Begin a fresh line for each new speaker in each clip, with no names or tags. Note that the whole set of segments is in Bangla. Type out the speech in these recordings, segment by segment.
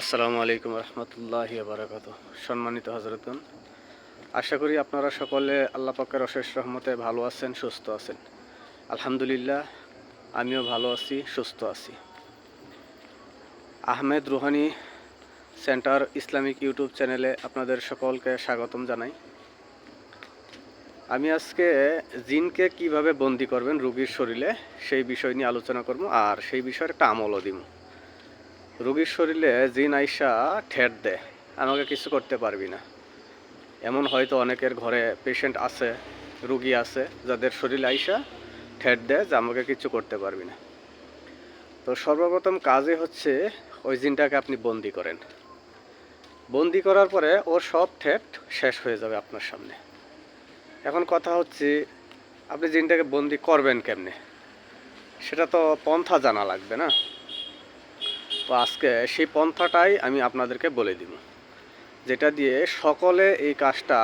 আসসালামু আলাইকুম রহমতুল্লাহি বারাকাতু। সম্মানিত হজরতুন, আশা করি আপনারা সকলে আল্লাহ পাকের অশেষ রহমতে ভালো আছেন, সুস্থ আছেন। আলহামদুলিল্লাহ, আমিও ভালো আছি, সুস্থ আছি। Ahmed Rouhani centre Islamic YouTube চ্যানেলে আপনাদের সকলকে স্বাগতম জানাই। আমি আজকে জিনকে কিভাবে বন্দি করবেন রোগীর শরীরে সেই বিষয় নিয়ে আলোচনা করব, আর সেই বিষয়ের একটা আমলও দিব। রোগীর শরীরে জিন আইসা ঠেট দেয়, আমাকে কিছু করতে পারবি না। এমন হয়তো অনেকের ঘরে পেশেন্ট আছে, রুগী আছে, যাদের শরীরে আইসা ঠেট দেয় যে আমাকে কিছু করতে পারবি না। তো সর্বপ্রথম কাজে হচ্ছে ওই জিনটাকে আপনি বন্দি করেন। বন্দি করার পরে ওর সব ঠেট শেষ হয়ে যাবে আপনার সামনে। এখন কথা হচ্ছে আপনি জিনটাকে বন্দি করবেন কেমনে, সেটা তো পন্থা জানা লাগবে না। তো আজকে সেই পন্থাটাই আমি আপনাদেরকে বলে দিব, যেটা দিয়ে সকলে এই কাজটা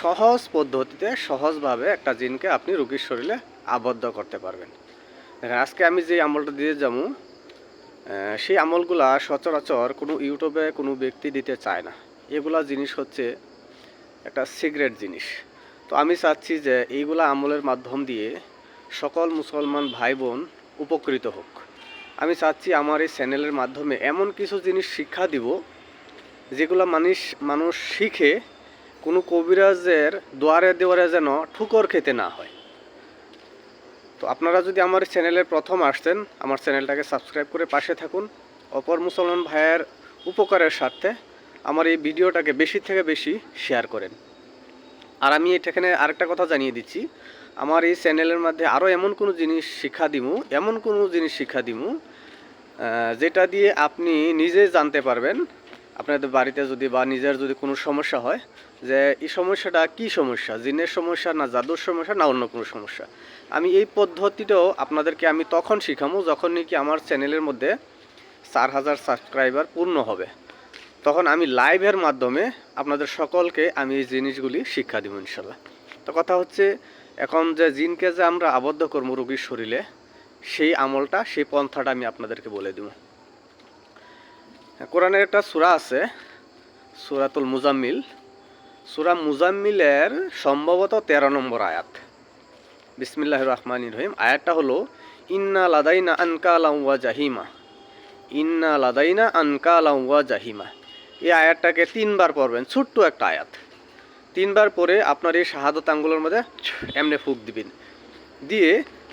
সহজ পদ্ধতিতে সহজভাবে একটা জিনকে আপনি রোগীর শরীরে আবদ্ধ করতে পারবেন। দেখেন, আজকে আমি যে আমলটা দিয়ে যাবো, সেই আমলগুলা সচরাচর কোনো ইউটিউবে কোনো ব্যক্তি দিতে চায় না। এগুলা জিনিস হচ্ছে একটা সিক্রেট জিনিস। তো আমি চাচ্ছি যে এইগুলা আমলের মাধ্যম দিয়ে সকল মুসলমান ভাই বোন উপকৃত হোক। আমি চাচ্ছি আমার এই চ্যানেলের মাধ্যমে এমন কিছু জিনিস শিক্ষা দিব যেগুলো মানুষ শিখে কোনো কবিরাজের দুয়ারে দুয়ারে যেন ঠুকর খেতে না হয়। তো আপনারা যদি আমার চ্যানেলের প্রথম আসছেন, আমার চ্যানেলটাকে সাবস্ক্রাইব করে পাশে থাকুন। অপর মুসলমান ভাইয়ের উপকারের স্বার্থে আমার এই ভিডিওটাকে বেশি থেকে বেশি শেয়ার করেন। আর আমি এখানে আরেকটা কথা জানিয়ে দিচ্ছি, আমার এই চ্যানেলের মধ্যে আরও এমন কোনো জিনিস শিক্ষা দিব যেটা দিয়ে আপনি নিজে জানতে পারবেন, আপনাদের বাড়িতে যদি বা নিজের যদি কোনো সমস্যা হয়, যে এই সমস্যাটা কি সমস্যা, জিনের সমস্যা না জাদুর সমস্যা না অন্য কোনো সমস্যা। আমি এই পদ্ধতিটাও আপনাদেরকে আমি তখন শিখাবো যখন নাকি আমার চ্যানেলের মধ্যে 4000 সাবস্ক্রাইবার পূর্ণ হবে। তখন আমি লাইভের মাধ্যমে আপনাদের সকলকে আমি এই জিনিসগুলি শিক্ষা দিব ইনশাল্লাহ। তো কথা হচ্ছে, এখন যে জিনকে যে আমরা আবদ্ধ করবো রোগীর শরীরে, সেই আমলটা, সেই পন্থাটা আমি আপনাদেরকে বলে দিব। কোরআনের একটা সূরা আছে, সূরাতুল মুজাম্মিল। সূরা মুজাম্মিলের সম্ভবত 13 নম্বর আয়াত। বিসমিল্লাহির রহমানির রহিম। আয়াতটা হলো, ইন্না লাদাইনা আনকালাম ওয়া জাহিমা, ইন্না লাদাইনা আনকালাম ওয়া জাহিমা। এই আয়াতটাকে 3 বার পড়বেন, ছোট্ট একটা আয়াত। 3 বার পরে আপনার এই শাহাদত আঙ্গুলের মধ্যে এমনি ফুঁক দিবেন, দিয়ে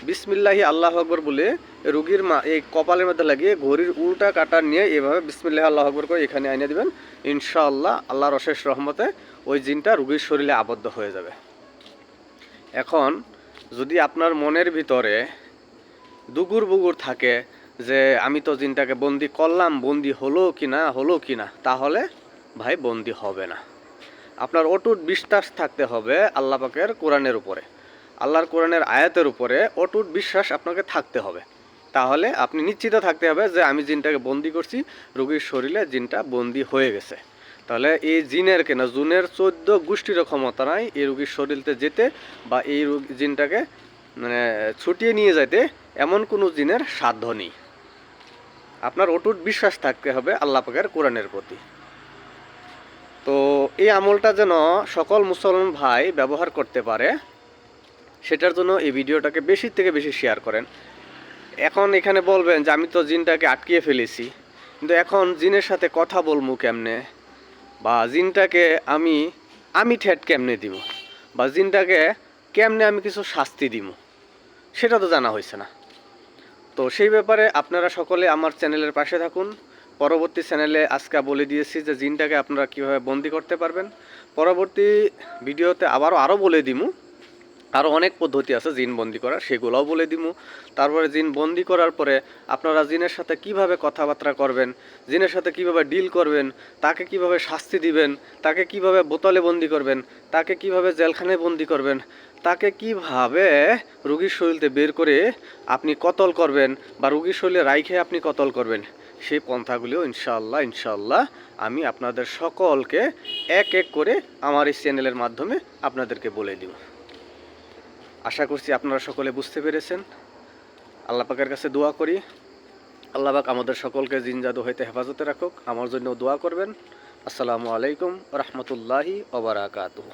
বিসমিল্লাহি আল্লাহ আকবর বলে রুগীর এই কপালের মধ্যে লাগিয়ে ঘড়ির উল্টা কাটা নিয়ে এভাবে বিসমিল্লাহি আল্লাহ আকবর করে এখানে আনিয়ে দিবেন। ইনশাআল্লাহ আল্লাহর অশেষ রহমতে ওই জিনটা রুগীর শরীরে আবদ্ধ হয়ে যাবে। এখন যদি আপনার মনের ভিতরে দুগুর বুগুর থাকে যে আমি তো জিনটাকে বন্দি করলাম, বন্দি হলো কি না, তাহলে ভাই বন্দি হবে না। আপনার অটুট বিশ্বাস থাকতে হবে আল্লাহ পাকের কোরআনের উপরে, আল্লাহর কোরআনের আয়াতের উপরে অটুট বিশ্বাস আপনাকে থাকতে হবে। তাহলে আপনি নিশ্চিত থাকতে হবে যে আমি জিনটাকে বন্দি করছি, রোগীর শরীরে জিনটা বন্দি হয়ে গেছে। তাহলে এই জিনের জুনের 14 গোষ্ঠীরও ক্ষমতা নাই এই রোগীর শরীরতে যেতে, বা এই জিনটাকে ছুটিয়ে নিয়ে যেতে এমন কোনো জিনের সাধ্য নেই। আপনার অটুট বিশ্বাস থাকতে হবে আল্লাহ পাকের কোরআনের প্রতি। তো এই আমলটা যেন সকল মুসলমান ভাই ব্যবহার করতে পারে, সেটার জন্য এই ভিডিওটাকে বেশি থেকে বেশি শেয়ার করেন। এখন এখানে বলবেন যে আমি তো জিনটাকে আটকিয়ে ফেলেছি, কিন্তু এখন জিনের সাথে কথা বলবো কেমনে, বা জিনটাকে আমি ঠেট কেমনে দিব, বা জিনটাকে কেমনে আমি কিছু শাস্তি দিব, সেটা তো জানা হয়েছে না। তো সেই ব্যাপারে আপনারা সকলে আমার চ্যানেলের পাশে থাকুন। পরবর্তী চ্যানেলে আজকে বলে দিয়েছি যে জিনটাকে আপনারা কীভাবে বন্দি করতে পারবেন। পরবর্তী ভিডিওতে আরও বলে দিমু, আরও অনেক পদ্ধতি আছে জিন বন্দি করার, সেগুলোও বলে দিমু। তারপরে জিন বন্দি করার পরে আপনারা জিনের সাথে কিভাবে কথাবার্তা করবেন, জিনের সাথে কিভাবে ডিল করবেন, তাকে কিভাবে শাস্তি দিবেন, তাকে কিভাবে বোতলে বন্দি করবেন, তাকে কিভাবে জেলখানায় বন্দি করবেন, তাকে কিভাবে রোগীর শরীরতে বের করে আপনি কতল করবেন, বা রোগীর শরীরে রাইখে আপনি কতল করবেন, সেই পন্থাগুলিও ইনশাআল্লাহ আমি আপনাদের সকলকে এক এক করে আমার এই চ্যানেলের মাধ্যমে আপনাদেরকে বলে দিব। আশা করছি আপনারা সকলে বুঝতে পেরেছেন। আল্লাহ পাকের কাছে দোয়া করি আল্লাহ পাক আমাদের সকলকে জিন জাদু হইতে হেফাজতে রাখুক। আমার জন্য দোয়া করবেন। আসসালামু আলাইকুম রহমতুল্লাহি ওয়া বারাকাতুহু।